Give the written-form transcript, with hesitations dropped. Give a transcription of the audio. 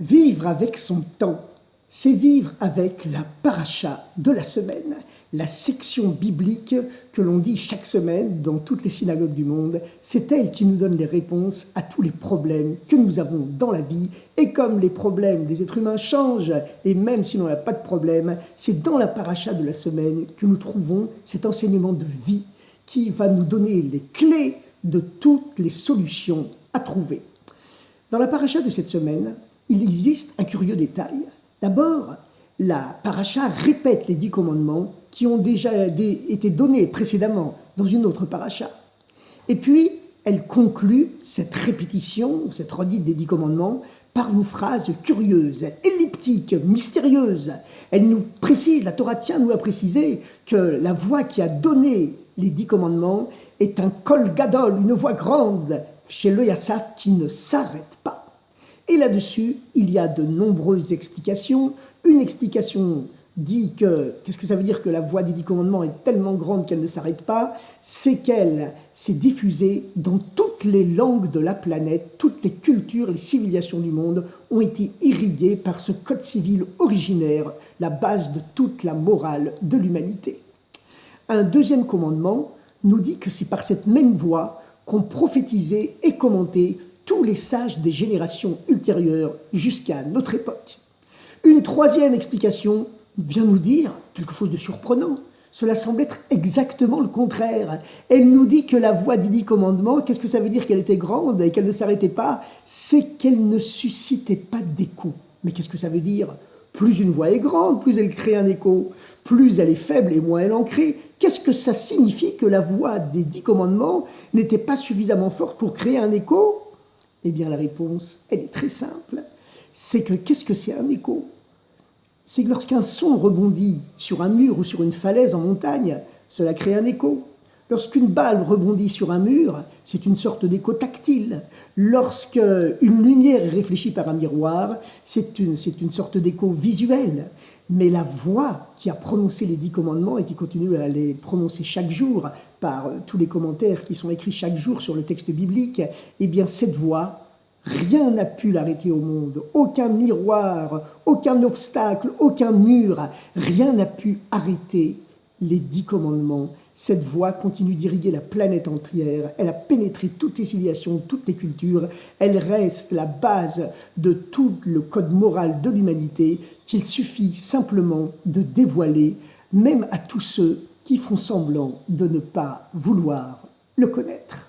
Vivre avec son temps, c'est vivre avec la paracha de la semaine, la section biblique que l'on dit chaque semaine dans toutes les synagogues du monde. C'est elle qui nous donne les réponses à tous les problèmes que nous avons dans la vie. Et comme les problèmes des êtres humains changent, et même si l'on n'a pas de problème, c'est dans la paracha de la semaine que nous trouvons cet enseignement de vie qui va nous donner les clés de toutes les solutions à trouver. Dans la paracha de cette semaine, il existe un curieux détail. D'abord, la paracha répète les 10 commandements qui ont déjà été donnés précédemment dans une autre paracha. Et puis, elle conclut cette répétition, cette redite des 10 commandements, par une phrase curieuse, elliptique, mystérieuse. Elle nous précise, la Torah tient nous à préciser que la voix qui a donné les 10 commandements est un kol gadol, une voix grande, chez le Yassaf qui ne s'arrête pas. Et là-dessus, il y a de nombreuses explications. Une explication dit que, qu'est-ce que ça veut dire que la voix des 10 commandements est tellement grande qu'elle ne s'arrête pas? C'est qu'elle s'est diffusée dans toutes les langues de la planète, toutes les cultures, les civilisations du monde ont été irriguées par ce code civil originaire, la base de toute la morale de l'humanité. Un deuxième commandement nous dit que c'est par cette même voix qu'ont prophétisé et commenté tous les sages des générations ultérieures jusqu'à notre époque. Une troisième explication vient nous dire quelque chose de surprenant. Cela semble être exactement le contraire. Elle nous dit que la voix des 10 commandements, qu'est-ce que ça veut dire qu'elle était grande et qu'elle ne s'arrêtait pas? C'est qu'elle ne suscitait pas d'écho. Mais qu'est-ce que ça veut dire? Plus une voix est grande, plus elle crée un écho. Plus elle est faible et moins elle en crée. Qu'est-ce que ça signifie que la voix des 10 commandements n'était pas suffisamment forte pour créer un écho? Eh bien, la réponse, elle est très simple. C'est que, qu'est-ce que c'est un écho? C'est que lorsqu'un son rebondit sur un mur ou sur une falaise en montagne, cela crée un écho. Lorsqu'une balle rebondit sur un mur, c'est une sorte d'écho tactile. Lorsqu'une lumière est réfléchie par un miroir, c'est une sorte d'écho visuel. Mais la voix qui a prononcé les 10 commandements et qui continue à les prononcer chaque jour par tous les commentaires qui sont écrits chaque jour sur le texte biblique, eh bien cette voix, rien n'a pu l'arrêter au monde. Aucun miroir, aucun obstacle, aucun mur, rien n'a pu arrêter les 10 commandements. Cette voix continue d'irriguer la planète entière. Elle a pénétré toutes les civilisations, toutes les cultures. Elle reste la base de tout le code moral de l'humanité qu'il suffit simplement de dévoiler, même à tous ceux qui font semblant de ne pas vouloir le connaître.